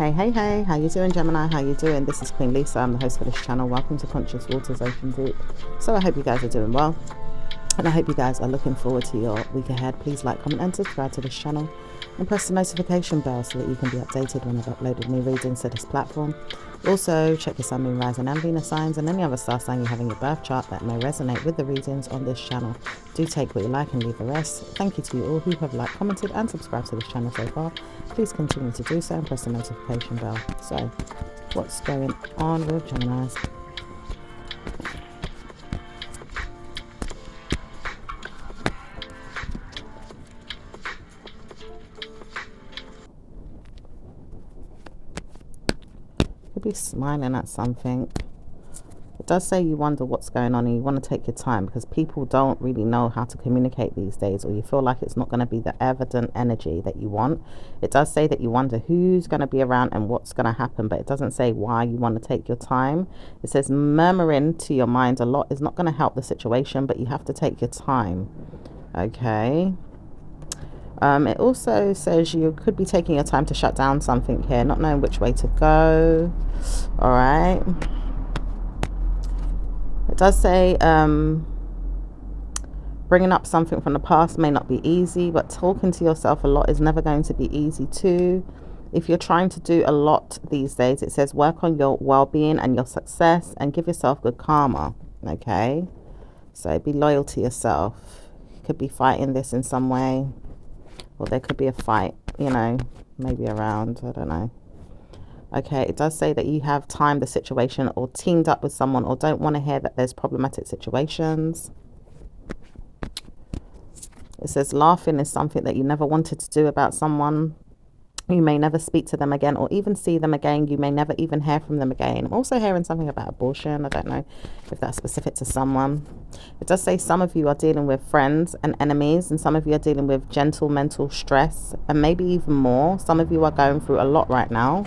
Hey, how you doing, Gemini? How you doing? This is Queen Lisa. I'm the host for this channel. Welcome to Conscious Waters Open Group. So I hope you guys are doing well, and I hope you guys are looking forward to your week ahead. Please like, comment and subscribe to this channel, and press the notification bell so that you can be updated when I've uploaded new readings to this platform. Also, check your sun, moon, rising and Venus signs and any other star sign you have in your birth chart that may resonate with the readings on this channel. Do take what you like and leave the rest. Thank you to you all who have liked, commented and subscribed to this channel so far. Please continue to do so and press the notification bell. So, what's going on with Geminis? Could be smiling at something. It does say you wonder what's going on and you want to take your time because people don't really know how to communicate these days, or you feel like it's not going to be the evident energy that you want. It does say that you wonder who's going to be around and what's going to happen, but it doesn't say why you want to take your time. It says murmuring to your mind a lot is not going to help the situation, but you have to take your time. Okay. It also says you could be taking your time to shut down something here, not knowing which way to go. All right. It does say bringing up something from the past may not be easy, but talking to yourself a lot is never going to be easy too. If you're trying to do a lot these days, it says work on your well-being and your success and give yourself good karma. Okay. So be loyal to yourself. You could be fighting this in some way. Or there could be a fight, you know, maybe around, I don't know. Okay, it does say that you have timed the situation or teamed up with someone or don't want to hear that there's problematic situations. It says laughing is something that you never wanted to do about someone. You may never speak to them again or even see them again. You may never even hear from them again. I'm also hearing something about abortion. I don't know if that's specific to someone. It does say some of you are dealing with friends and enemies, and some of you are dealing with gentle mental stress, and maybe even more. Some of you are going through a lot right now.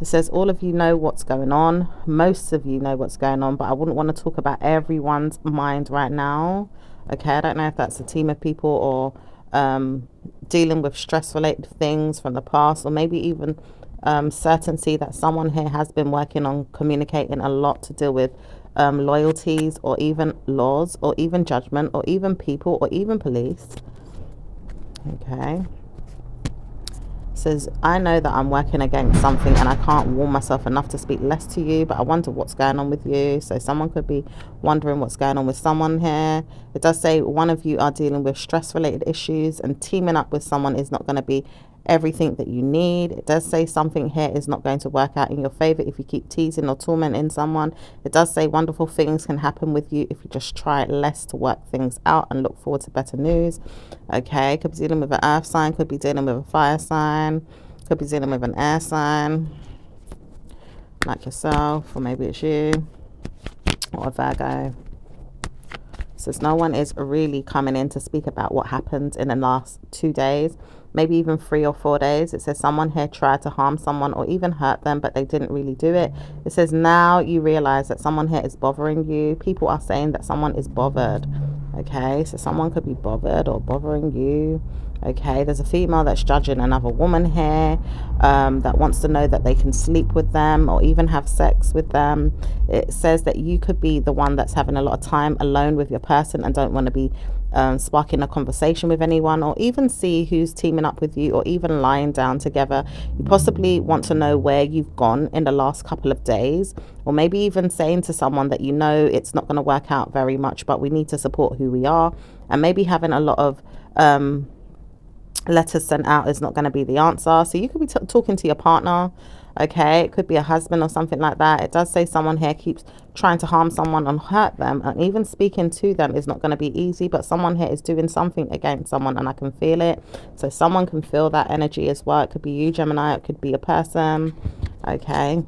It says all of you know what's going on. Most of you know what's going on, but I wouldn't want to talk about everyone's mind right now. Okay, I don't know if that's a team of people or dealing with stress related things from the past, or maybe even certainty that someone here has been working on communicating a lot to deal with loyalties or even laws or even judgment or even people or even police. Okay. Says I know that I'm working against something and I can't warn myself enough to speak less to you, but I wonder what's going on with you. So someone could be wondering what's going on with someone here. It does say one of you are dealing with stress related issues, and teaming up with someone is not going to be everything that you need. It does say something here is not going to work out in your favor if you keep teasing or tormenting someone. It does say wonderful things can happen with you if you just try less to work things out and look forward to better news. Okay, could be dealing with an earth sign, could be dealing with a fire sign, could be dealing with an air sign like yourself, or maybe it's you or a Virgo. Says no one is really coming in to speak about what happened in the last 2 days, maybe even 3 or 4 days. It says someone here tried to harm someone or even hurt them, but they didn't really do it. It says now you realize that someone here is bothering you. People are saying that someone is bothered. Okay, so someone could be bothered or bothering you. Okay, there's a female that's judging another woman here, that wants to know that they can sleep with them or even have sex with them. It says that you could be the one that's having a lot of time alone with your person and don't want to be sparking a conversation with anyone or even see who's teaming up with you or even lying down together. You possibly want to know where you've gone in the last couple of days, or maybe even saying to someone that you know it's not going to work out very much, but we need to support who we are, and maybe having a lot of letters sent out is not going to be the answer. So you could be talking to your partner. Okay, it could be a husband or something like that. It does say someone here keeps trying to harm someone and hurt them, and even speaking to them is not going to be easy, but someone here is doing something against someone and I can feel it. So someone can feel that energy as well. It could be you, Gemini, it could be a person. Okay.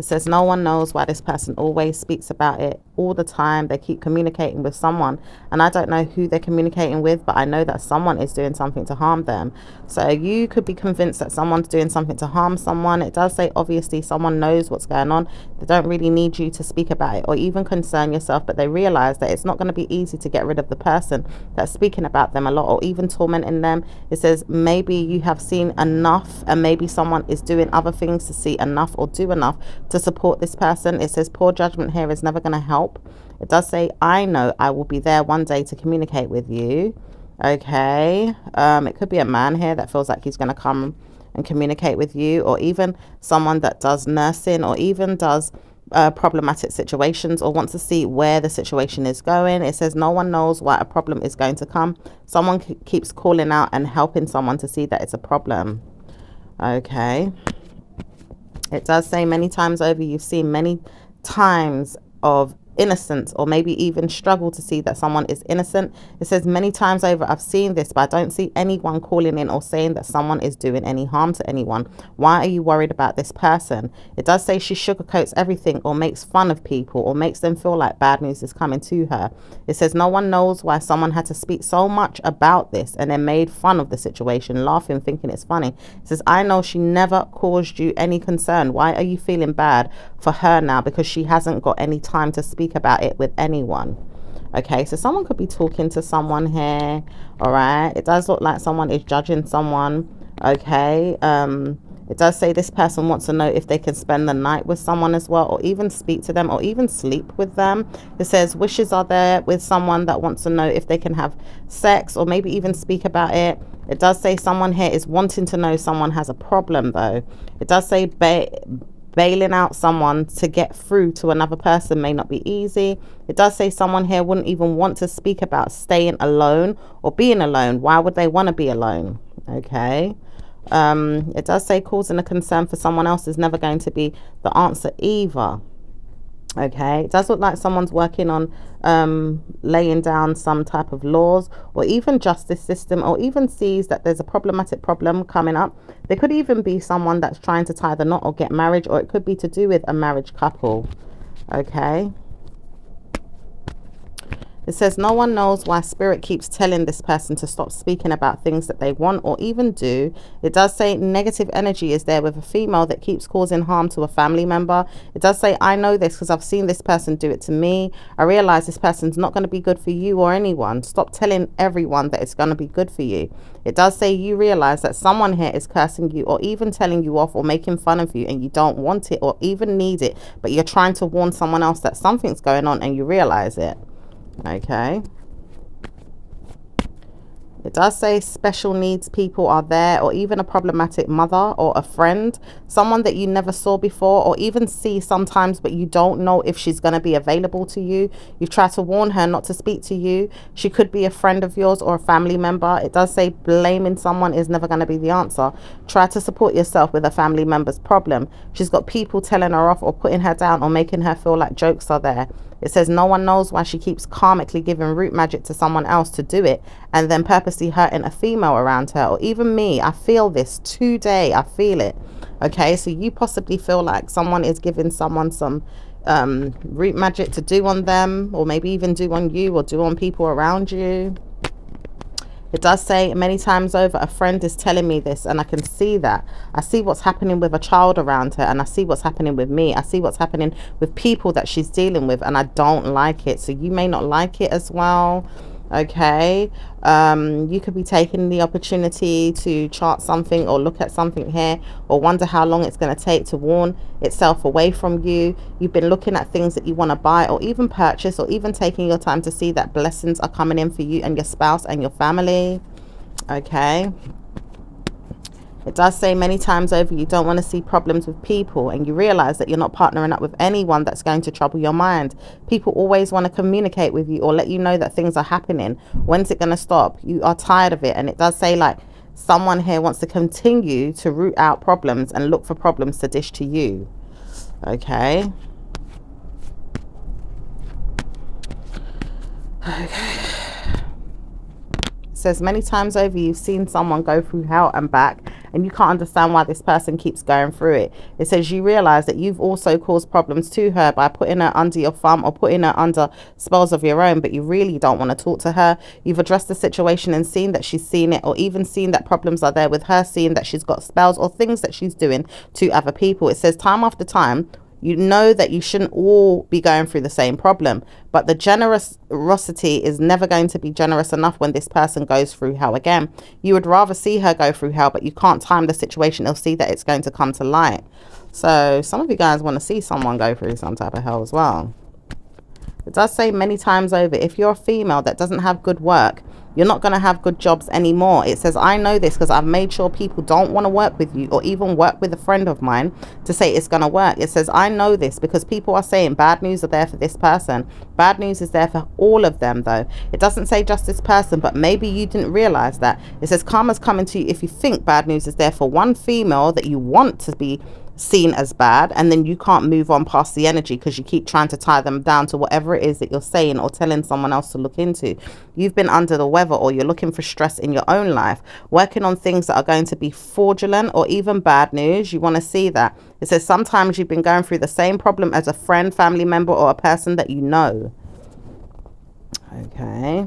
It says no one knows why this person always speaks about it all the time. They keep communicating with someone, and I don't know who they're communicating with, but I know that someone is doing something to harm them. So you could be convinced that someone's doing something to harm someone. It does say obviously someone knows what's going on. They don't really need you to speak about it or even concern yourself, but they realize that it's not going to be easy to get rid of the person that's speaking about them a lot or even tormenting them. It says maybe you have seen enough, and maybe someone is doing other things to see enough or do enough to support this person. It says poor judgment here is never going to help. It does say I know I will be there one day to communicate with you. Okay, it could be a man here that feels like he's going to come and communicate with you, or even someone that does nursing or even does problematic situations or wants to see where the situation is going. It says no one knows why a problem is going to come. Someone keeps calling out and helping someone to see that it's a problem. Okay, it does say many times over you've seen many times of innocence, or maybe even struggle to see that someone is innocent. It says many times over I've seen this, but I don't see anyone calling in or saying that someone is doing any harm to anyone. Why are you worried about this person? It does say she sugarcoats everything or makes fun of people or makes them feel like bad news is coming to her. It says no one knows why someone had to speak so much about this and then made fun of the situation, laughing, thinking it's funny. It says I know she never caused you any concern. Why are you feeling bad for her now because she hasn't got any time to speak about it with anyone? Okay, so someone could be talking to someone here. All right, it does look like someone is judging someone. Okay, it does say this person wants to know if they can spend the night with someone as well, or even speak to them, or even sleep with them. It says wishes are there with someone that wants to know if they can have sex or maybe even speak about it. It does say someone here is wanting to know someone has a problem though. It does say bailing out someone to get through to another person may not be easy. It does say someone here wouldn't even want to speak about staying alone or being alone. Why would they want to be alone? Okay. It does say causing a concern for someone else is never going to be the answer either. Okay, it does look like someone's working on laying down some type of laws or even justice system, or even sees that there's a problematic problem coming up. There could even be someone that's trying to tie the knot or get married, or it could be to do with a marriage couple. Okay. It says no one knows why spirit keeps telling this person to stop speaking about things that they want or even do. It does say negative energy is there with a female that keeps causing harm to a family member. It does say I know this because I've seen this person do it to me. I realize this person's not going to be good for you or anyone. Stop telling everyone that it's going to be good for you. It does say you realize that someone here is cursing you or even telling you off or making fun of you, and you don't want it or even need it, but you're trying to warn someone else that something's going on and you realize it. Okay. It does say special needs people are there, or even a problematic mother or a friend, someone that you never saw before or even see sometimes, but you don't know if she's going to be available to you. You try to warn her not to speak to you. She could be a friend of yours or a family member. It does say blaming someone is never going to be the answer. Try to support yourself with a family member's problem. She's got people telling her off or putting her down or making her feel like jokes are there. It says no one knows why she keeps karmically giving root magic to someone else to do it, and then purposely hurting a female around her, or even me. I feel this today. I feel it. Okay, so you possibly feel like someone is giving someone some root magic to do on them, or maybe even do on you or do on people around you. It does say many times over a friend is telling me this, and I can see that. I see what's happening with a child around her, and I see what's happening with me. I see what's happening with people that she's dealing with, and I don't like it. So you may not like it as well. Okay, you could be taking the opportunity to chart something or look at something here, or wonder how long it's going to take to warn itself away from you. You've been looking at things that you want to buy or even purchase, or even taking your time to see that blessings are coming in for you and your spouse and your family. Okay. It does say many times over you don't want to see problems with people, and you realize that you're not partnering up with anyone that's going to trouble your mind. People always want to communicate with you or let you know that things are happening. When's it going to stop? You are tired of it. And it does say like someone here wants to continue to root out problems and look for problems to dish to you. Okay. Okay. Says many times over you've seen someone go through hell and back, and you can't understand why this person keeps going through it. It says you realize that you've also caused problems to her by putting her under your thumb or putting her under spells of your own, but you really don't want to talk to her. You've addressed the situation and seen that she's seen it, or even seen that problems are there with her, seeing that she's got spells or things that she's doing to other people. It says time after time, you know that you shouldn't all be going through the same problem, but the generosity is never going to be generous enough when this person goes through hell again. You would rather see her go through hell, but you can't time the situation or see that it's going to come to light. So some of you guys want to see someone go through some type of hell as well. It does say many times over, if you're a female that doesn't have good work, you're not going to have good jobs anymore. It says, I know this because I've made sure people don't want to work with you or even work with a friend of mine to say it's going to work. It says, I know this because people are saying bad news are there for this person. Bad news is there for all of them, though. It doesn't say just this person, but maybe you didn't realize that. It says karma's coming to you if you think bad news is there for one female that you want to be seen as bad, and then you can't move on past the energy because you keep trying to tie them down to whatever it is that you're saying or telling someone else to look into. You've been under the weather, or you're looking for stress in your own life, working on things that are going to be fraudulent or even bad news. You want to see that. It says sometimes you've been going through the same problem as a friend, family member, or a person that you know. Okay,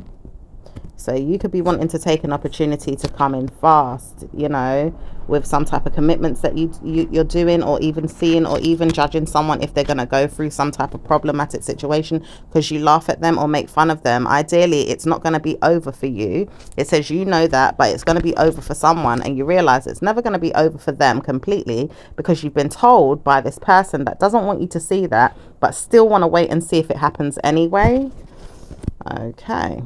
so you could be wanting to take an opportunity to come in fast, you know, with some type of commitments that you're doing, or even seeing or even judging someone if they're going to go through some type of problematic situation because you laugh at them or make fun of them. Ideally, it's not going to be over for you. It says you know that, but it's going to be over for someone, and you realize it's never going to be over for them completely because you've been told by this person that doesn't want you to see that, but still want to wait and see if it happens anyway. Okay.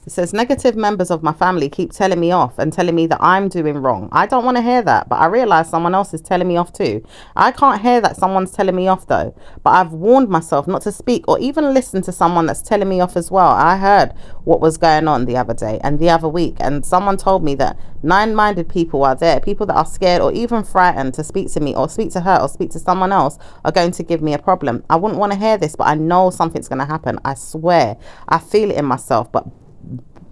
It says negative members of my family keep telling me off and telling me that I'm doing wrong. I don't want to hear that, but I realize someone else is telling me off too. I can't hear that someone's telling me off though, but I've warned myself not to speak or even listen to someone that's telling me off as well. I heard what was going on the other day and the other week, and someone told me that nine-minded people are there. People that are scared or even frightened to speak to me or speak to her or speak to someone else are going to give me a problem. I wouldn't want to hear this, but I know something's going to happen. I swear. I feel it in myself, but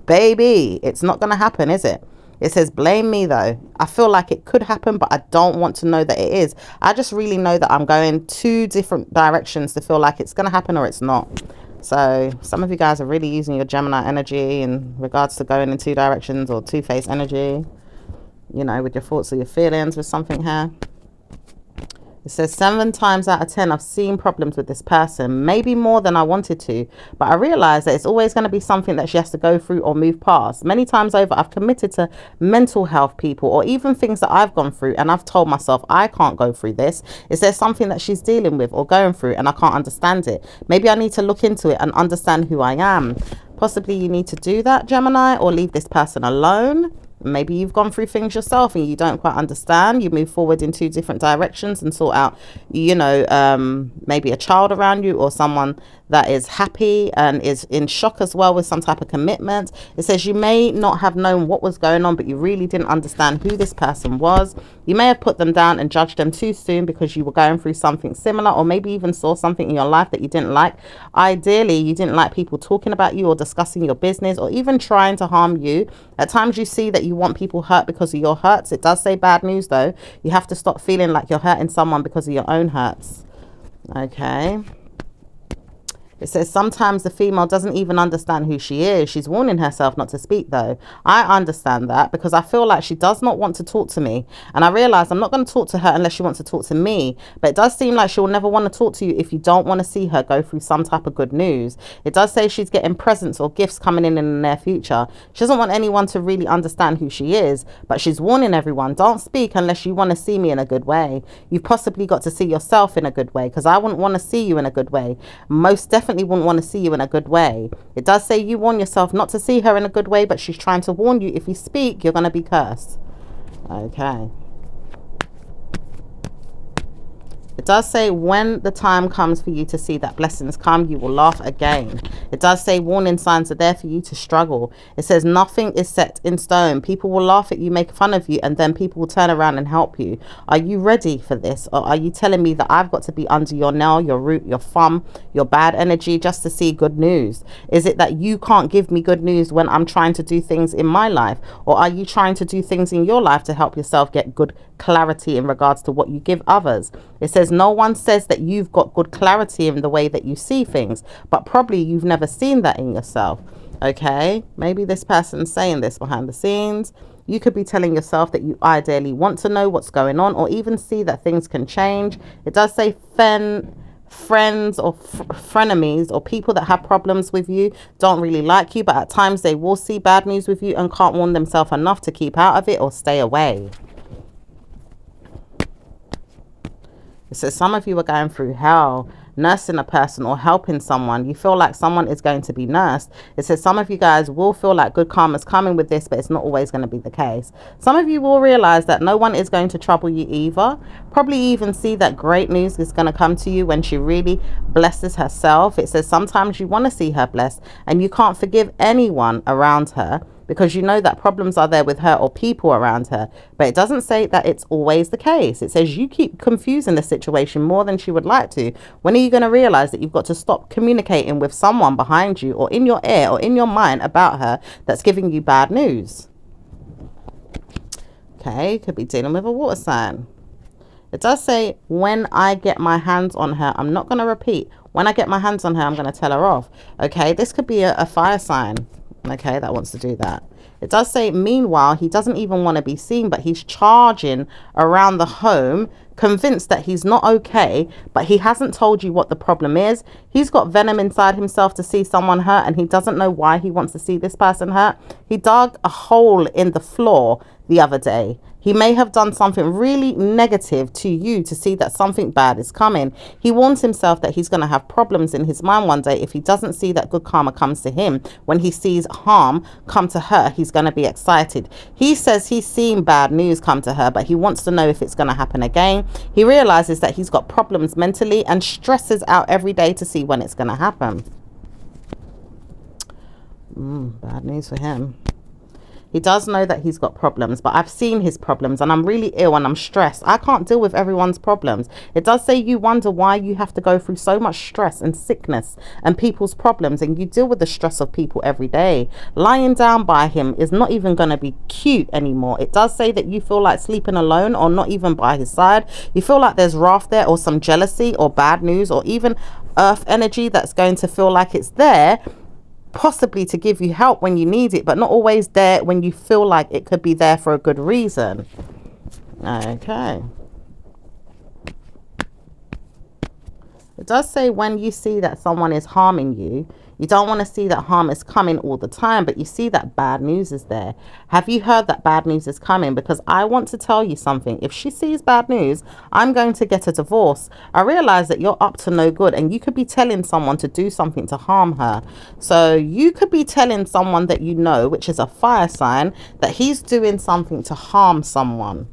baby, it's not going to happen, is it? It says blame me though. I feel like it could happen, but I don't want to know that it is. I just really know that I'm going two different directions to feel like it's going to happen or it's not. So some of you guys are really using your Gemini energy in regards to going in two directions, or two-faced energy, you know, with your thoughts or your feelings with something here. It says 7 times out of 10 I've seen problems with this person, maybe more than I wanted to, but I realize that it's always going to be something that she has to go through or move past. Many times over I've committed to mental health people or even things that I've gone through, and I've told myself I can't go through this. Is there something that she's dealing with or going through and I can't understand it? Maybe I need to look into it and understand who I am. Possibly you need to do that, Gemini, or leave this person alone. Maybe you've gone through things yourself and you don't quite understand. You move forward in two different directions and sort out, you know, maybe a child around you or someone that is happy and is in shock as well with some type of commitment. It says you may not have known what was going on, but you really didn't understand who this person was. You may have put them down and judged them too soon because you were going through something similar, or maybe even saw something in your life that you didn't like. Ideally, you didn't like people talking about you or discussing your business or even trying to harm you. At times you see that you want people hurt because of your hurts. It does say bad news though. You have to stop feeling like you're hurting someone because of your own hurts. Okay. It says sometimes the female doesn't even understand who she is. She's warning herself not to speak though. I understand that because I feel like she does not want to talk to me. And I realize I'm not going to talk to her unless she wants to talk to me. But it does seem like she'll never want to talk to you if you don't want to see her go through some type of good news. It does say she's getting presents or gifts coming in the near future. She doesn't want anyone to really understand who she is, but she's warning everyone, don't speak unless you want to see me in a good way. You've possibly got to see yourself in a good way, because I wouldn't want to see you in a good way. Most definitely wouldn't want to see you in a good way. It does say you warn yourself not to see her in a good way, but she's trying to warn you, if you speak, you're going to be cursed. Okay. It does say when the time comes for you to see that blessings come, you will laugh again. It does say warning signs are there for you to struggle. It says nothing is set in stone. People will laugh at you, make fun of you, and then people will turn around and help you. Are you ready for this? Or are you telling me that I've got to be under your nail, your root, your thumb, your bad energy just to see good news? Is it that you can't give me good news when I'm trying to do things in my life? Or are you trying to do things in your life to help yourself get good clarity in regards to what you give others? It says no one says that you've got good clarity in the way that you see things, but probably you've never seen that in yourself. Okay, maybe this person's saying this behind the scenes. You could be telling yourself that you ideally want to know what's going on, or even see that things can change. It does say friends or frenemies, or people that have problems with you, don't really like you, but at times they will see bad news with you and can't warn themselves enough to keep out of it or stay away. So some of you are going through hell, nursing a person or helping someone. You feel like someone is going to be nursed. It says some of you guys will feel like good karma is coming with this, but it's not always going to be the case. Some of you will realize that no one is going to trouble you either. Probably even see that great news is going to come to you when she really blesses herself. It says sometimes you want to see her blessed and you can't forgive anyone around her, because you know that problems are there with her or people around her. But it doesn't say that it's always the case. It says you keep confusing the situation more than she would like to. When are you going to realize that you've got to stop communicating with someone behind you or in your ear or in your mind about her that's giving you bad news? Okay, could be dealing with a water sign. It does say when I get my hands on her, I'm not going to repeat. When I get my hands on her, I'm going to tell her off. Okay, this could be a fire sign. Okay, that wants to do that. It does say meanwhile he doesn't even want to be seen, but he's charging around the home, convinced that he's not okay, but he hasn't told you what the problem is. He's got venom inside himself to see someone hurt, and he doesn't know why he wants to see this person hurt. He dug a hole in the floor the other day. He may have done something really negative to you to see that something bad is coming. He warns himself that he's going to have problems in his mind one day if he doesn't see that good karma comes to him. When he sees harm come to her, he's going to be excited. He says he's seen bad news come to her, but he wants to know if it's going to happen again. He realizes that he's got problems mentally and stresses out every day to see when it's going to happen. Bad news for him. He does know that he's got problems, but I've seen his problems and I'm really ill and I'm stressed. I can't deal with everyone's problems. It does say you wonder why you have to go through so much stress and sickness and people's problems, and you deal with the stress of people every day. Lying down by him is not even going to be cute anymore. It does say that you feel like sleeping alone or not even by his side. You feel like there's wrath there, or some jealousy or bad news, or even earth energy that's going to feel like it's there, possibly to give you help when you need it, but not always there when you feel like it could be there for a good reason. Okay. It does say when you see that someone is harming you, you don't want to see that harm is coming all the time, but you see that bad news is there. Have you heard that bad news is coming? Because I want to tell you something. If she sees bad news, I'm going to get a divorce. I realize that you're up to no good, and you could be telling someone to do something to harm her. So you could be telling someone that you know, which is a fire sign, that he's doing something to harm someone.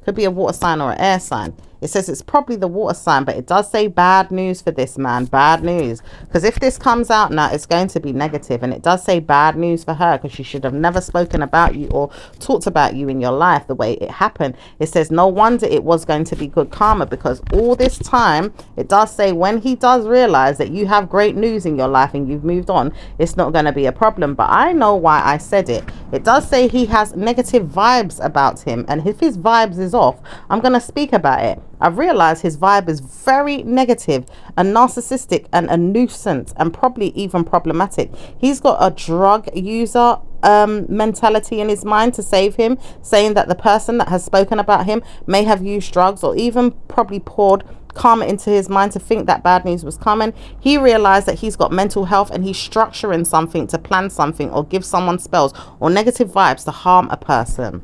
Could be a water sign or an air sign. It says it's probably the water sign, but it does say bad news for this man. Bad news. Because if this comes out now, it's going to be negative. And it does say bad news for her, because she should have never spoken about you or talked about you in your life the way it happened. It says no wonder it was going to be good karma, because all this time, it does say when he does realize that you have great news in your life and you've moved on, it's not going to be a problem. But I know why I said it. It does say he has negative vibes about him. And if his vibes is off, I'm going to speak about it. I've realized his vibe is very negative and narcissistic and a nuisance and probably even problematic. He's got a drug user mentality in his mind to save him, saying that the person that has spoken about him may have used drugs or even probably poured karma into his mind to think that bad news was coming. He realized that he's got mental health and he's structuring something to plan something or give someone spells or negative vibes to harm a person.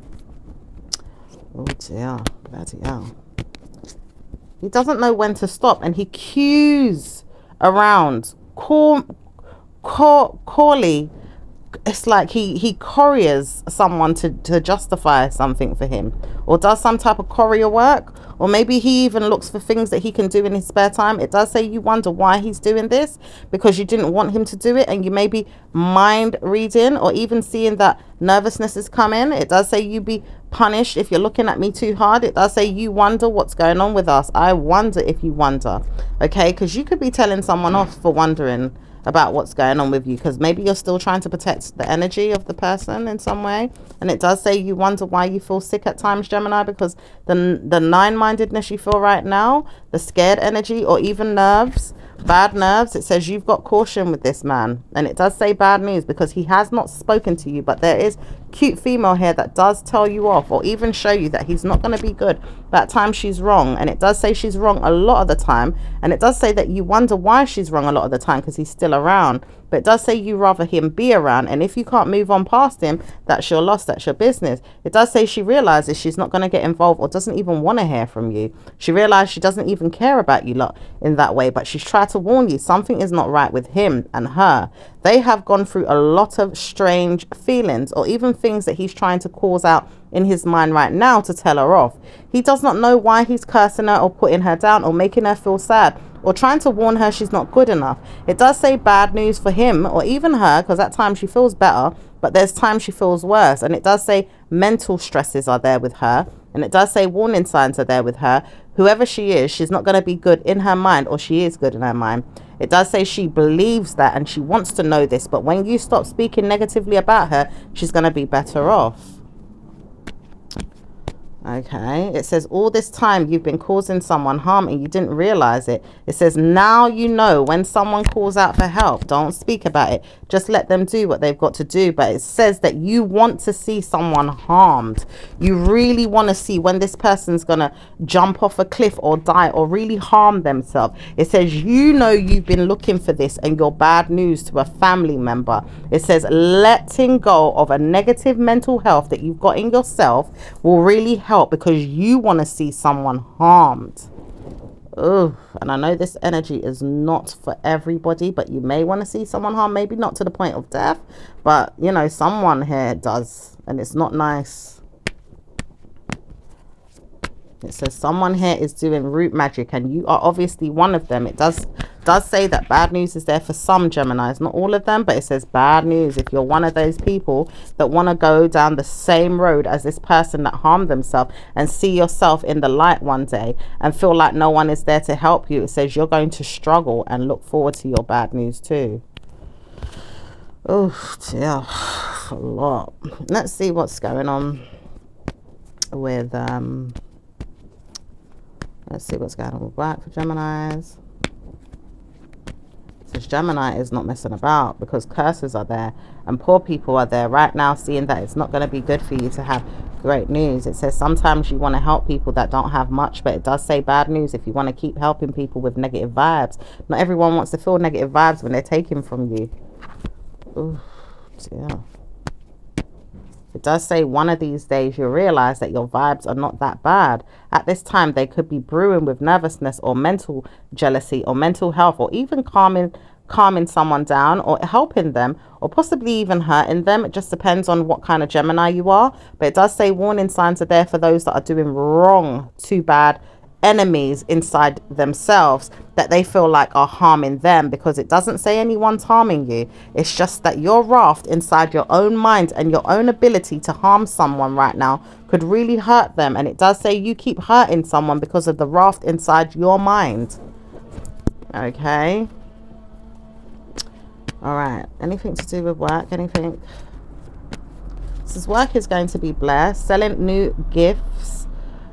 Oh dear, bloody hell. He doesn't know when to stop, and he cues around. Corley it's like he couriers someone to justify something for him, or does some type of courier work, or maybe he even looks for things that he can do in his spare time. It does say you wonder why he's doing this, because you didn't want him to do it, and you may be mind reading or even seeing that nervousness is coming. It does say you be punished if you're looking at me too hard. It does say you wonder what's going on with us. I wonder if you wonder, okay, because you could be telling someone off for wondering about what's going on with you, because maybe you're still trying to protect the energy of the person in some way. And it does say you wonder why you feel sick at times, Gemini, because the nine-mindedness you feel right now, the scared energy, or even nerves, bad nerves. It says you've got caution with this man, and it does say bad news because he has not spoken to you, but there is cute female here that does tell you off, or even show you that he's not going to be good. That time she's wrong, and it does say she's wrong a lot of the time, and it does say that you wonder why she's wrong a lot of the time because he's still around. But it does say you rather him be around, and if you can't move on past him, that's your loss, that's your business. It does say she realizes she's not going to get involved, or doesn't even want to hear from you. She realized she doesn't even care about you lot in that way, but she's tried to warn you something is not right with him and her. They have gone through a lot of strange feelings, or even things that he's trying to cause out in his mind right now to tell her off. He does not know why he's cursing her or putting her down or making her feel sad or trying to warn her she's not good enough. It does say bad news for him or even her, because at times she feels better, but there's times she feels worse. And it does say mental stresses are there with her, and it does say warning signs are there with her. Whoever she is, she's not going to be good in her mind, or she is good in her mind. It does say she believes that and she wants to know this, but when you stop speaking negatively about her, she's going to be better off. Okay, it says all this time you've been causing someone harm and you didn't realize it. It says now you know when someone calls out for help, don't speak about it. Just let them do what they've got to do. But it says that you want to see someone harmed. You really want to see when this person's going to jump off a cliff or die or really harm themselves. It says you know you've been looking for this and you're bad news to a family member. It says letting go of a negative mental health that you've got in yourself will really help, because you want to see someone harmed. Ugh. And I know this energy is not for everybody, but you may want to see someone harmed, maybe not to the point of death, but you know, someone here does, and it's not nice. It says someone here is doing root magic, and you are obviously one of them. It does say that bad news is there for some Geminis, not all of them, but it says bad news if you're one of those people that want to go down the same road as this person that harmed themselves and see yourself in the light one day and feel like no one is there to help you. It says you're going to struggle and look forward to your bad news too. Oh dear, a lot. Let's see what's going on with let's see what's going on with work for Geminis. Because Gemini is not messing about, because curses are there and poor people are there right now, seeing that it's not going to be good for you to have great news. It says sometimes you want to help people that don't have much, but it does say bad news if you want to keep helping people with negative vibes. Not everyone wants to feel negative vibes when they're taken from you. Ooh, dear. It does say one of these days you'll realize that your vibes are not that bad. At this time, they could be brewing with nervousness or mental jealousy or mental health, or even calming someone down or helping them, or possibly even hurting them. It just depends on what kind of Gemini you are. But it does say warning signs are there for those that are doing wrong, too bad, enemies inside themselves that they feel like are harming them, because it doesn't say anyone's harming you. It's just that your raft inside your own mind and your own ability to harm someone right now could really hurt them. And it does say you keep hurting someone because of the raft inside your mind. Okay, all right, anything to do with work? Anything? This work is going to be blessed. Selling new gifts.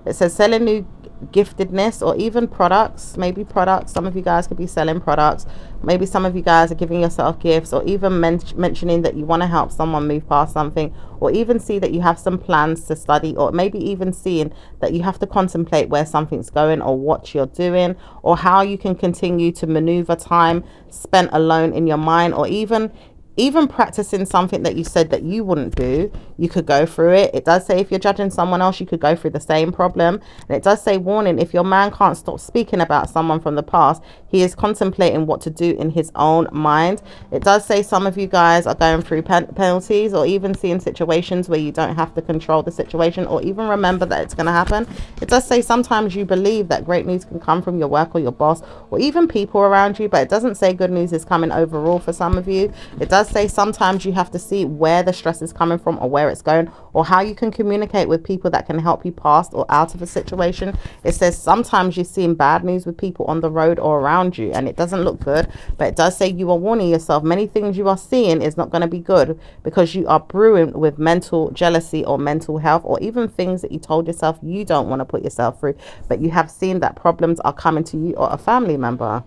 It says selling new giftedness or even products. Maybe products, some of you guys could be selling products. Maybe some of you guys are giving yourself gifts, or even mentioning that you want to help someone move past something, or even see that you have some plans to study, or maybe even seeing that you have to contemplate where something's going or what you're doing, or how you can continue to maneuver time spent alone in your mind, or even even practicing something that you said that you wouldn't do, you could go through it. It does say if you're judging someone else, you could go through the same problem. And it does say, warning, if your man can't stop speaking about someone from the past, he is contemplating what to do in his own mind. It does say some of you guys are going through penalties, or even seeing situations where you don't have to control the situation or even remember that it's going to happen. It does say sometimes you believe that great news can come from your work or your boss or even people around you, but it doesn't say good news is coming overall for some of you. It does say sometimes you have to see where the stress is coming from or where it's going, or how you can communicate with people that can help you past or out of a situation. It says sometimes you're seeing bad news with people on the road or around you, and it doesn't look good, but it does say you are warning yourself many things you are seeing is not going to be good, because you are brewing with mental jealousy or mental health, or even things that you told yourself you don't want to put yourself through, but you have seen that problems are coming to you or a family member.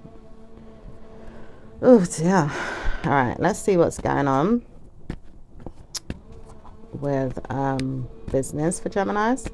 Oh dear. All right, let's see what's going on with business for Geminis.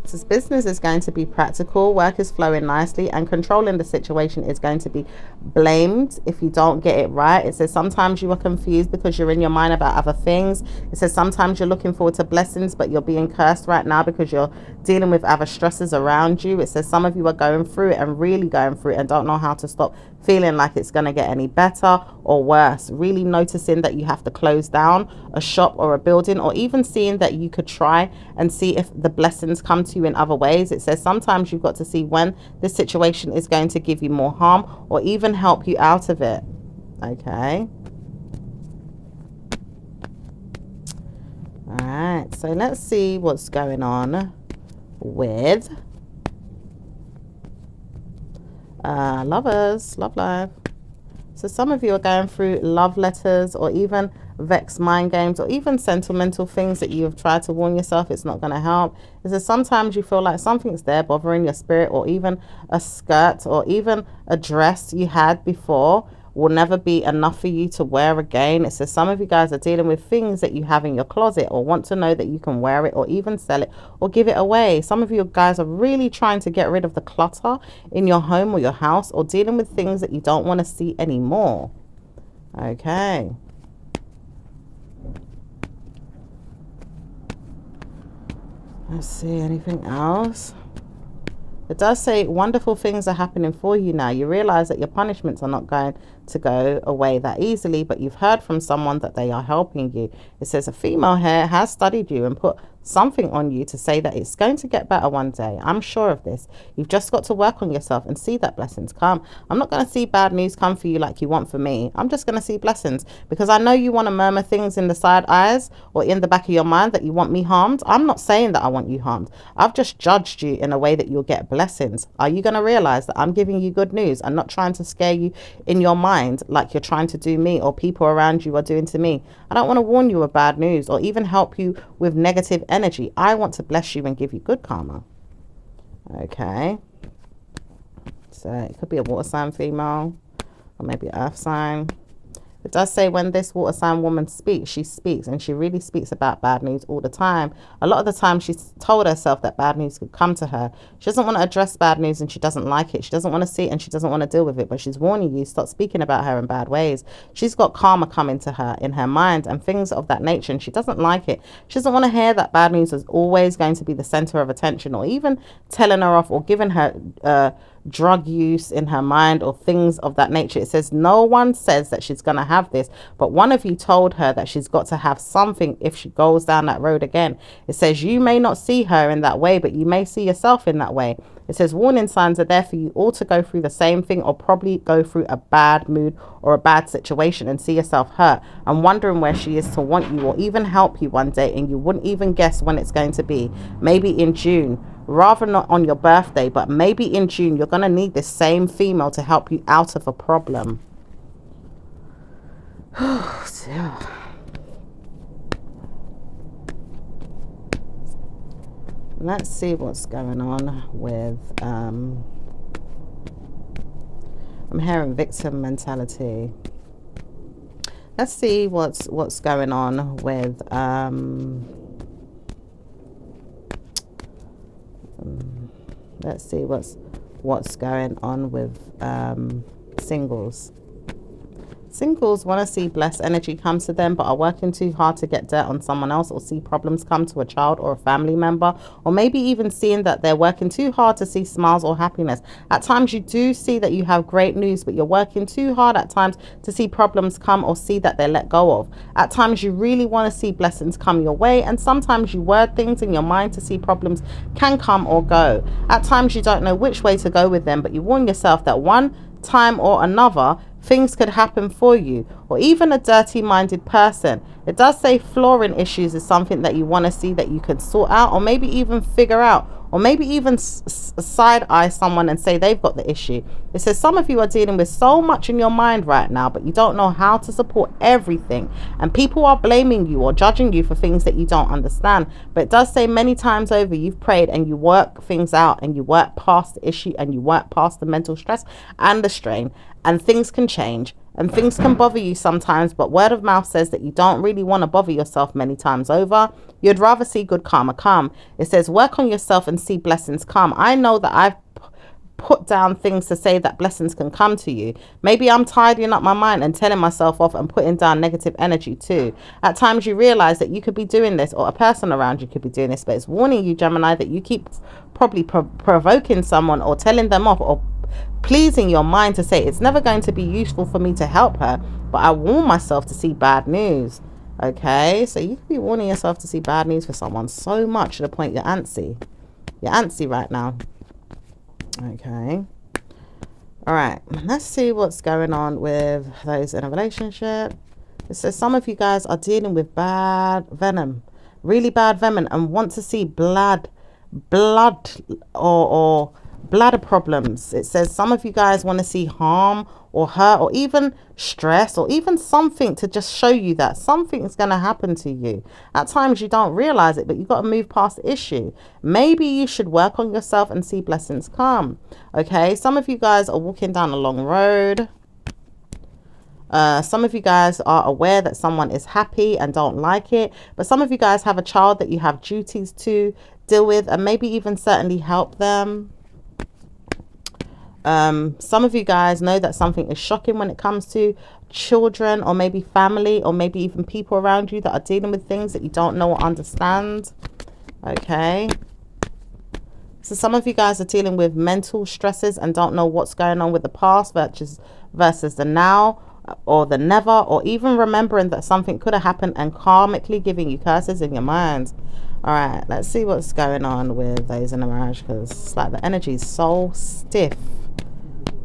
This business is going to be practical, work is flowing nicely, and controlling the situation is going to be blamed if you don't get it right. It says sometimes you are confused because you're in your mind about other things. It says sometimes you're looking forward to blessings, but you're being cursed right now because you're dealing with other stresses around you. It says some of you are going through it and really going through it and don't know how to stop feeling like it's going to get any better or worse. Really noticing that you have to close down a shop or a building, or even seeing that you could try and see if the blessings come to you in other ways. It says sometimes you've got to see when this situation is going to give you more harm or even help you out of it. Okay. All right. So let's see what's going on with lovers, love life. So some of you are going through love letters or even vex mind games or even sentimental things that you have tried to warn yourself it's not going to help. Is that sometimes you feel like something's there bothering your spirit, or even a skirt or even a dress you had before will never be enough for you to wear again. It says some of you guys are dealing with things that you have in your closet or want to know that you can wear it or even sell it or give it away. Some of you guys are really trying to get rid of the clutter in your home or your house, or dealing with things that you don't want to see anymore. Okay. Let's see, anything else? It does say wonderful things are happening for you now. You realize that your punishments are not going to go away that easily, but you've heard from someone that they are helping you. It says a female here has studied you and put something on you to say that it's going to get better one day. I'm sure of this. You've just got to work on yourself and see that blessings come. I'm not going to see bad news come for you like you want for me. I'm just going to see blessings, because I know you want to murmur things in the side eyes or in the back of your mind that you want me harmed. I'm not saying that I want you harmed. I've just judged you in a way that you'll get blessings. Are you going to realize that I'm giving you good news and not trying to scare you in your mind like you're trying to do me or people around you are doing to me? I don't want to warn you of bad news or even help you with negative energy. I want to bless you and give you good karma. Okay. So it could be a water sign female, or maybe an earth sign. It does say when this water sign woman speaks, she speaks, and she really speaks about bad news all the time. A lot of the time she's told herself that bad news could come to her. She doesn't want to address bad news and she doesn't like it. She doesn't want to see it and she doesn't want to deal with it, but she's warning you, stop speaking about her in bad ways. She's got karma coming to her in her mind and things of that nature, and she doesn't like it. She doesn't want to hear that bad news is always going to be the center of attention, or even telling her off or giving her drug use in her mind or things of that nature. It says no one says that she's going to have this, but one of you told her that she's got to have something if she goes down that road again. It says you may not see her in that way, but you may see yourself in that way. It says warning signs are there for you all to go through the same thing, or probably go through a bad mood or a bad situation and see yourself hurt and wondering where she is to want you or even help you one day, and you wouldn't even guess when it's going to be. Maybe in June, rather not on your birthday, but maybe in June. You're going to need this same female to help you out of a problem. Let's see what's going on with I'm hearing victim mentality. Let's see what's going on with let's see what's going on with singles. Singles want to see blessed energy come to them, but are working too hard to get dirt on someone else, or see problems come to a child or a family member, or maybe even seeing that they're working too hard to see smiles or happiness. At times you do see that you have great news, but you're working too hard at times to see problems come or see that they're let go of. At times you really want to see blessings come your way, and sometimes you word things in your mind to see problems can come or go. At times you don't know which way to go with them, but you warn yourself that one time or another things could happen for you, or even a dirty minded person. It does say flooring issues is something that you want to see that you can sort out, or maybe even figure out, or maybe even side eye someone and say they've got the issue. It says some of you are dealing with so much in your mind right now, but you don't know how to support everything, and people are blaming you or judging you for things that you don't understand. But it does say many times over you've prayed and you work things out, and you work past the issue, and you work past the mental stress and the strain, and things can change and things can bother you sometimes, but word of mouth says that you don't really want to bother yourself many times over. You'd rather see good karma come. It says work on yourself and see blessings come. I know that I've put down things to say that blessings can come to you. Maybe I'm tidying up my mind and telling myself off and putting down negative energy too. At times you realize that you could be doing this, or a person around you could be doing this, but it's warning you, Gemini, that you keep probably provoking someone or telling them off, or pleasing your mind to say it's never going to be useful for me to help her, but I warn myself to see bad news. Okay, so you could be warning yourself to see bad news for someone so much to the point you're antsy. You're antsy right now. Okay. All right, let's see what's going on with those in a relationship. It says some of you guys are dealing with bad venom, really bad venom, and want to see blood or bladder problems. It says some of you guys want to see harm or hurt or even stress or even something to just show you that something is going to happen to you. At times you don't realize it, but you've got to move past the issue. Maybe you should work on yourself and see blessings come. Okay, some of you guys are walking down a long road. Some of you guys are aware that someone is happy and don't like it, but some of you guys have a child that you have duties to deal with and maybe even certainly help them. Some of you guys know that something is shocking when it comes to children or maybe family or maybe even people around you that are dealing with things that you don't know or understand. Okay, so some of you guys are dealing with mental stresses and don't know what's going on with the past versus the now or the never, or even remembering that something could have happened and karmically giving you curses in your mind. All right, let's see what's going on with those in a marriage, because it's like the energy is so stiff.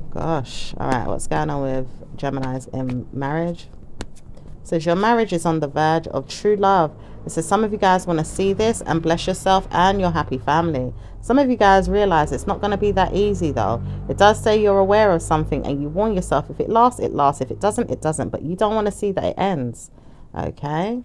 Gosh. All right, what's going on with Geminis in marriage? It says your marriage is on the verge of true love. It says some of you guys want to see this and bless yourself and your happy family. Some of you guys realize it's not going to be that easy though. It does say you're aware of something and you warn yourself, if it lasts, it lasts. If it doesn't, it doesn't. But you don't want to see that it ends. Okay.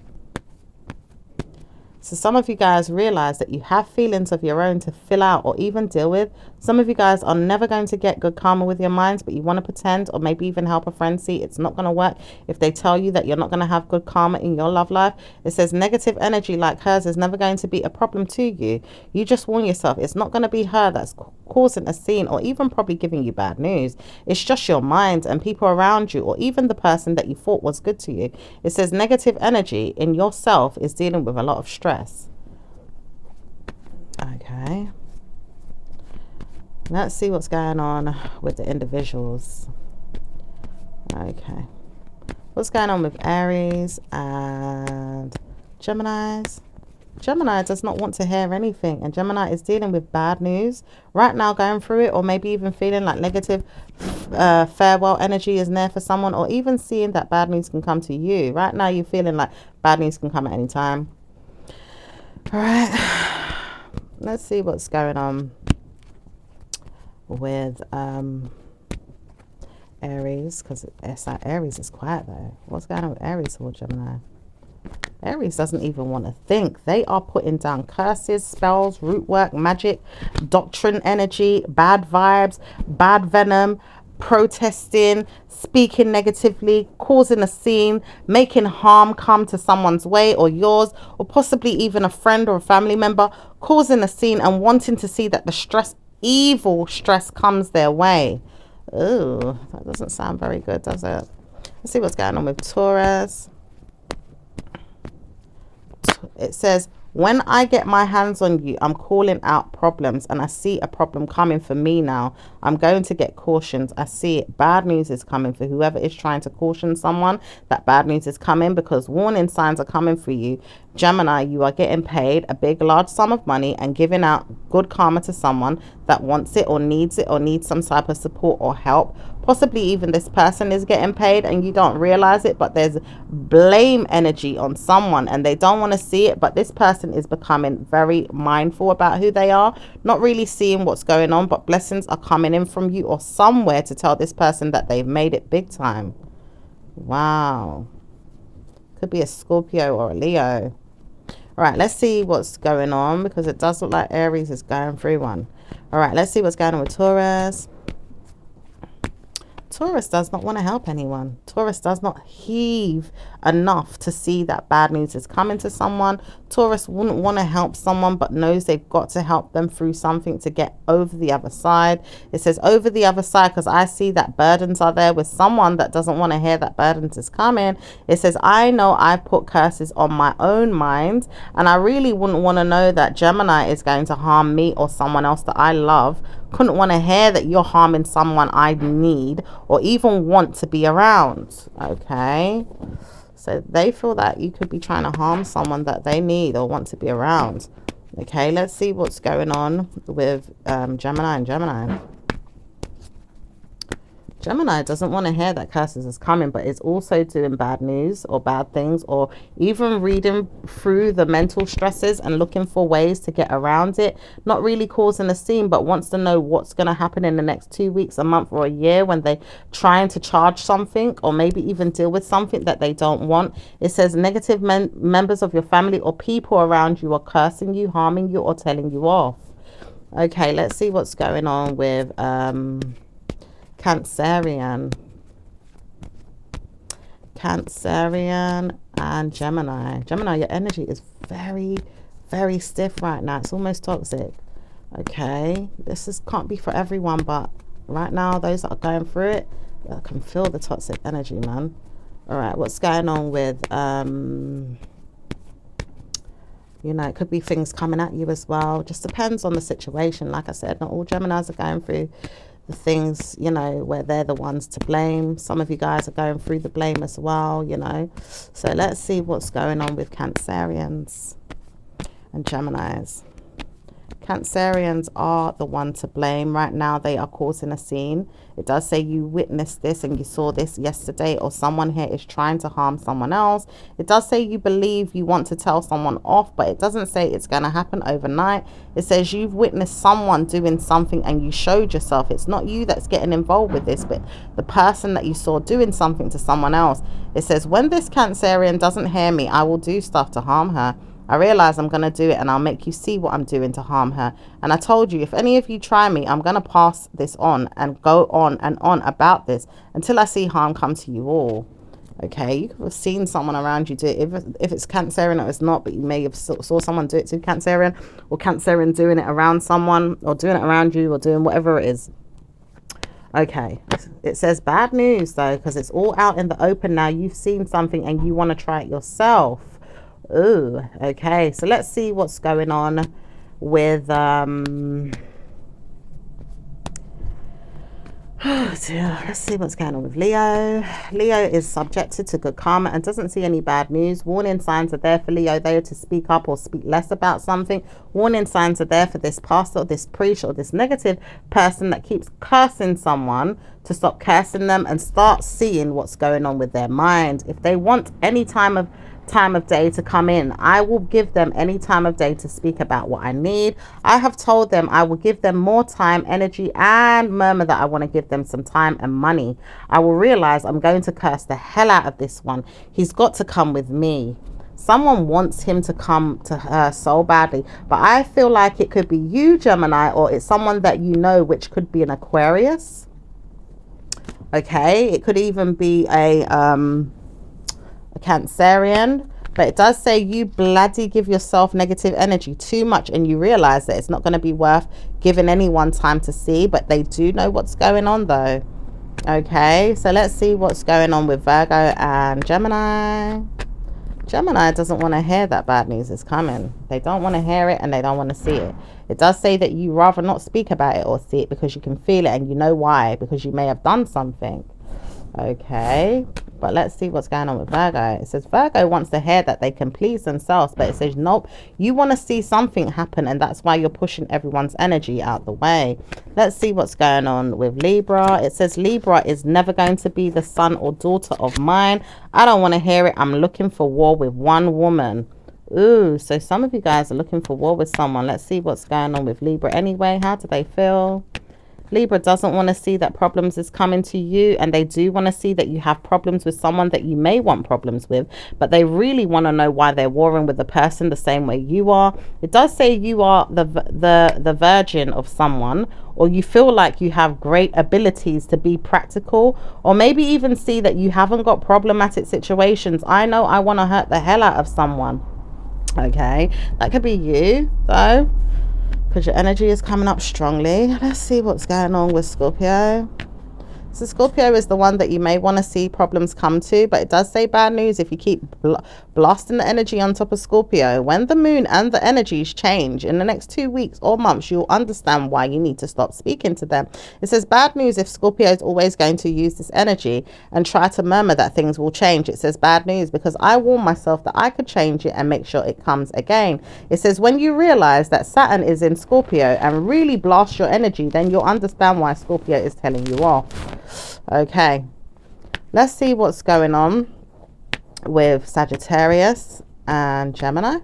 So some of you guys realize that you have feelings of your own to fill out or even deal with. Some of you guys are never going to get good karma with your minds, but you want to pretend or maybe even help a friend see it's not going to work if they tell you that you're not going to have good karma in your love life. It says negative energy like hers is never going to be a problem to you. You just warn yourself it's not going to be her that's causing a scene or even probably giving you bad news. It's just your mind and people around you or even the person that you thought was good to you. It says negative energy in yourself is dealing with a lot of stress. Okay, let's see what's going on with the individuals. Okay, what's going on with Aries and Geminis? Gemini does not want to hear anything, and Gemini is dealing with bad news right now, going through it, or maybe even feeling like negative farewell energy is there for someone, or even seeing that bad news can come to you. Right now you're feeling like bad news can come at any time. All right, let's see what's going on with Aries, because it's like Aries is quiet though. What's going on with Aries or Gemini? Aries doesn't even want to think. They are putting down curses, spells, root work, magic, doctrine energy, bad vibes, bad venom, protesting, speaking negatively, causing a scene, making harm come to someone's way or yours, or possibly even a friend or a family member, causing a scene and wanting to see that the stress, evil stress, comes their way. Ooh, that doesn't sound very good, does it? Let's see what's going on with Taurus. It says, when I get my hands on you, I'm calling out problems, and I see a problem coming for me now. I'm going to get cautioned. I see it. Bad news is coming for whoever is trying to caution someone. That bad news is coming, because warning signs are coming for you. Gemini, you are getting paid a big, large sum of money and giving out good karma to someone that wants it or needs some type of support or help. Possibly even this person is getting paid and you don't realize it, but there's blame energy on someone and they don't want to see it, but this person is becoming very mindful about who they are, not really seeing what's going on, but blessings are coming in from you or somewhere to tell this person that they've made it big time. Wow. Could be a Scorpio or a Leo. All right, let's see what's going on, because it does look like Aries is going through one. All right, let's see what's going on with Taurus. Taurus does not want to help anyone. Taurus does not heave enough to see that bad news is coming to someone. Taurus wouldn't want to help someone, but knows they've got to help them through something to get over the other side. It says over the other side because I see that burdens are there with someone that doesn't want to hear that burdens is coming. It says, I know I've put curses on my own mind, and I really wouldn't want to know that Gemini is going to harm me or someone else that I love. Couldn't want to hear that you're harming someone I need or even want to be around. Okay, so they feel that you could be trying to harm someone that they need or want to be around. Okay, let's see what's going on with Gemini and Gemini. Gemini doesn't want to hear that curses is coming, but it's also doing bad news or bad things, or even reading through the mental stresses and looking for ways to get around it. Not really causing a scene, but wants to know what's going to happen in the next 2 weeks, a month, or a year when they're trying to charge something or maybe even deal with something that they don't want. It says negative members of your family or people around you are cursing you, harming you, or telling you off. Okay, let's see what's going on with Cancerian and Gemini. Gemini, your energy is very, very stiff right now. It's almost toxic. Okay, this can't be for everyone, but right now, those that are going through it, I can feel the toxic energy, man. All right, what's going on with you know, it could be things coming at you as well. Just depends on the situation. Like I said, not all Geminis are going through the things, you know, where they're the ones to blame. Some of you guys are going through the blame as well, you know. So let's see what's going on with Cancerians and Geminis. Cancerians are the one to blame right now. They are causing a scene. It does say you witnessed this and you saw this yesterday, or someone here is trying to harm someone else. It does say you believe you want to tell someone off, but it doesn't say it's going to happen overnight. It says you've witnessed someone doing something and you showed yourself. It's not you that's getting involved with this, but the person that you saw doing something to someone else. It says, when this Cancerian doesn't hear me, I will do stuff to harm her. I realize I'm going to do it, and I'll make you see what I'm doing to harm her. And I told you, if any of you try me, I'm going to pass this on and go on and on about this until I see harm come to you all. Okay, you could have seen someone around you do it. If it's Cancerian or it's not, but you may have saw someone do it to Cancerian, or Cancerian doing it around someone, or doing it around you, or doing whatever it is. Okay, it says bad news though, because it's all out in the open now. You've seen something and you want to try it yourself. Ooh, okay, so let's see what's going on with let's see what's going on with Leo. Leo is subjected to good karma and doesn't see any bad news. Warning signs are there for Leo. They are to speak up or speak less about something. Warning signs are there for this pastor or this priest or this negative person that keeps cursing someone to stop cursing them and start seeing what's going on with their mind. If they want any time of day to come in, I will give them any time of day to speak about what I need. I have told them I will give them more time, energy, and murmur that I want to give them some time and money. I will realize I'm going to curse the hell out of this one. He's got to come with me. Someone wants him to come to her so badly, but I feel like it could be you, Gemini, or it's someone that you know, which could be an Aquarius. Okay, it could even be a Cancerian, but it does say you bloody give yourself negative energy too much, and you realize that it's not going to be worth giving anyone time to see, but they do know what's going on though. Okay, so let's see what's going on with Virgo and Gemini. Gemini doesn't want to hear that bad news is coming. They don't want to hear it and they don't want to see it. It does say that you rather not speak about it or see it because you can feel it, and you know why, because you may have done something. Okay, but let's see what's going on with Virgo. It says Virgo wants to hear that they can please themselves, but it says nope, you want to see something happen, and that's why you're pushing everyone's energy out the way. Let's see what's going on with Libra. It says Libra is never going to be the son or daughter of mine. I don't want to hear it. I'm looking for war with one woman. Ooh, so some of you guys are looking for war with someone. Let's see what's going on with Libra anyway. How do they feel? Libra doesn't want to see that problems is coming to you, and they do want to see that you have problems with someone that you may want problems with, but they really want to know why they're warring with the person the same way you are. It does say you are the virgin of someone, or you feel like you have great abilities to be practical, or maybe even see that you haven't got problematic situations. I know I want to hurt the hell out of someone. Okay, that could be you though, because your energy is coming up strongly. Let's see what's going on with Scorpio. So Scorpio is the one that you may want to see problems come to, but it does say bad news if you keep blasting the energy on top of Scorpio. When the moon and the energies change in the next 2 weeks or months, you'll understand why you need to stop speaking to them. It says bad news if Scorpio is always going to use this energy and try to murmur that things will change. It says bad news because I warned myself that I could change it and make sure it comes again. It says when you realize that Saturn is in Scorpio and really blast your energy, then you'll understand why Scorpio is telling you off. Okay, let's see what's going on with Sagittarius and Gemini.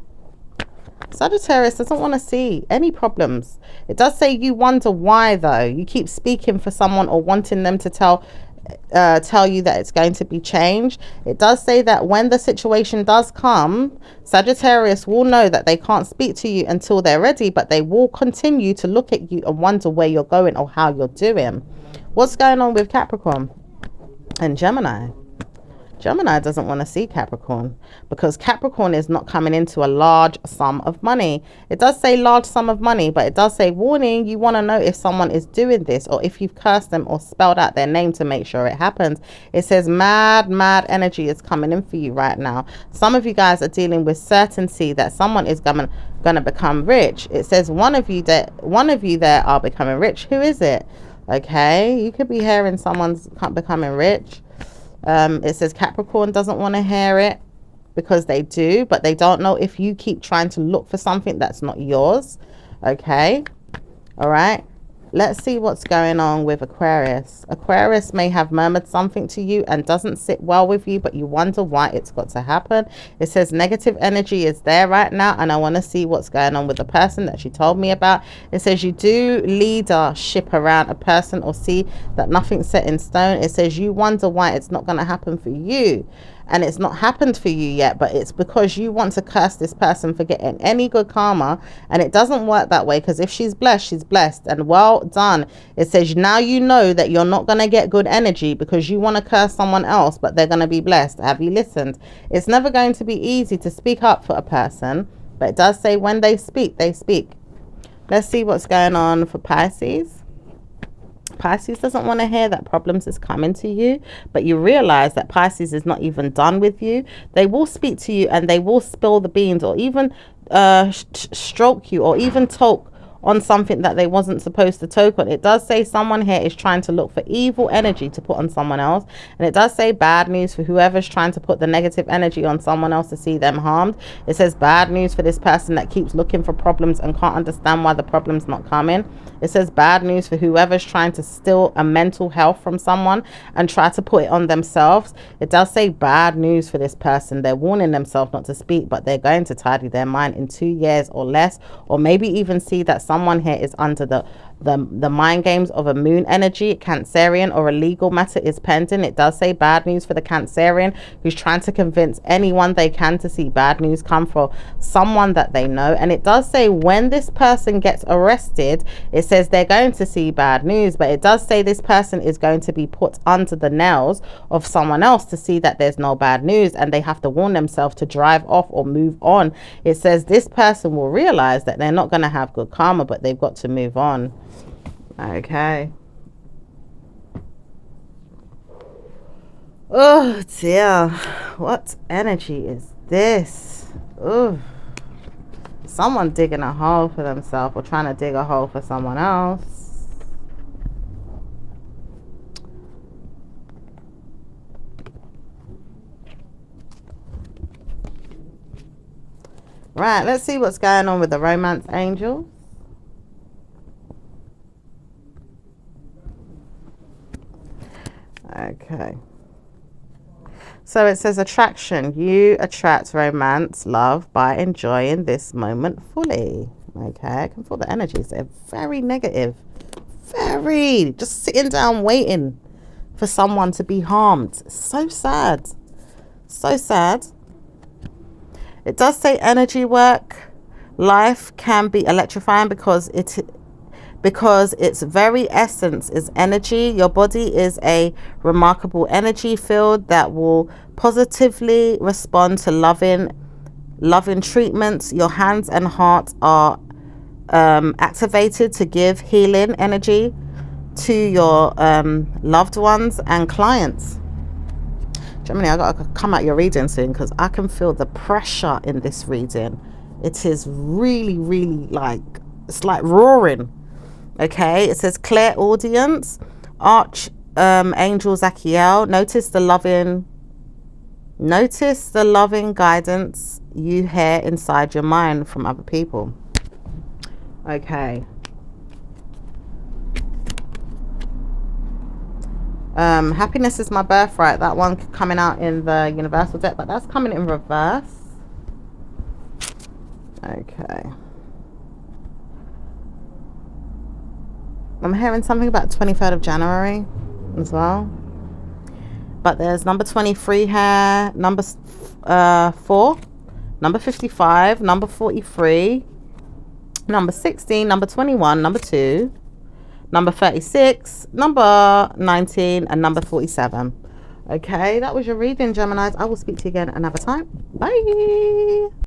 Sagittarius doesn't want to see any problems. It does say you wonder why though. You keep speaking for someone or wanting them to tell you that it's going to be changed. It does say that when the situation does come, Sagittarius will know that they can't speak to you until they're ready, but they will continue to look at you and wonder where you're going or how you're doing. What's going on with Capricorn and Gemini? Gemini doesn't want to see Capricorn because Capricorn is not coming into a large sum of money. It does say large sum of money, but it does say warning. You want to know if someone is doing this or if you've cursed them or spelled out their name to make sure it happens. It says mad energy is coming in for you right now. Some of you guys are dealing with certainty that someone is going to become rich. It says one of you there are becoming rich. Who is it? Okay, you could be hearing someone's becoming rich. It says Capricorn doesn't want to hear it because they do, but they don't know if you keep trying to look for something that's not yours. Okay, all right. Let's see what's going on with Aquarius. Aquarius may have murmured something to you and doesn't sit well with you, but you wonder why it's got to happen. It says negative energy is there right now, and I want to see what's going on with the person that she told me about. It says you do leadership around a person or see that nothing's set in stone. It says you wonder why it's not going to happen for you. And it's not happened for you yet, but it's because you want to curse this person for getting any good karma, and it doesn't work that way, because if she's blessed, and well done. It says now you know that you're not going to get good energy because you want to curse someone else, but they're going to be blessed. Have you listened? It's never going to be easy to speak up for a person, but it does say when they speak, they speak. Let's see what's going on for Pisces. Pisces doesn't want to hear that problems is coming to you, but you realize that Pisces is not even done with you. They will speak to you and they will spill the beans, or even stroke you, or even talk on something that they wasn't supposed to talk on. It does say someone here is trying to look for evil energy to put on someone else, and it does say bad news for whoever's trying to put the negative energy on someone else to see them harmed. It says bad news for this person that keeps looking for problems and can't understand why the problem's not coming. It says bad news for whoever's trying to steal a mental health from someone and try to put it on themselves. It does say bad news for this person. They're warning themselves not to speak, but they're going to tidy their mind in 2 years or less, or maybe even see that someone here is under the mind games of a moon energy, Cancerian, or a legal matter is pending. It does say bad news for the Cancerian who's trying to convince anyone they can to see bad news come from someone that they know. And it does say when this person gets arrested, it says they're going to see bad news, but it does say this person is going to be put under the nails of someone else to see that there's no bad news, and they have to warn themselves to drive off or move on. It says this person will realize that they're not going to have good karma, but they've got to move on. Okay. Oh dear, what energy is this? Oh, someone digging a hole for themselves or trying to dig a hole for someone else. Right, let's see what's going on with the romance angels. Okay. So it says attraction. You attract romance, love by enjoying this moment fully. Okay, I can feel the energies. They're very negative. Very. Just sitting down waiting for someone to be harmed. So sad. So sad. It does say energy work. Life can be electrifying because its very essence is energy. Your body is a remarkable energy field that will positively respond to loving treatments. Your hands and heart are activated to give healing energy to your loved ones and clients. Gemini, I gotta come at your reading soon because I can feel the pressure in this reading. It is really, really like, it's like roaring. Okay, it says clear audience, Angel Zachiel. Notice the loving guidance you hear inside your mind from other people. Okay. Happiness is my birthright. That one coming out in the universal deck, but that's coming in reverse. Okay. I'm hearing something about 23rd of January as well. But there's number 23 here, number 4, number 55, number 43, number 16, number 21, number 2, number 36, number 19, and number 47. Okay, that was your reading, Geminis. I will speak to you again another time. Bye.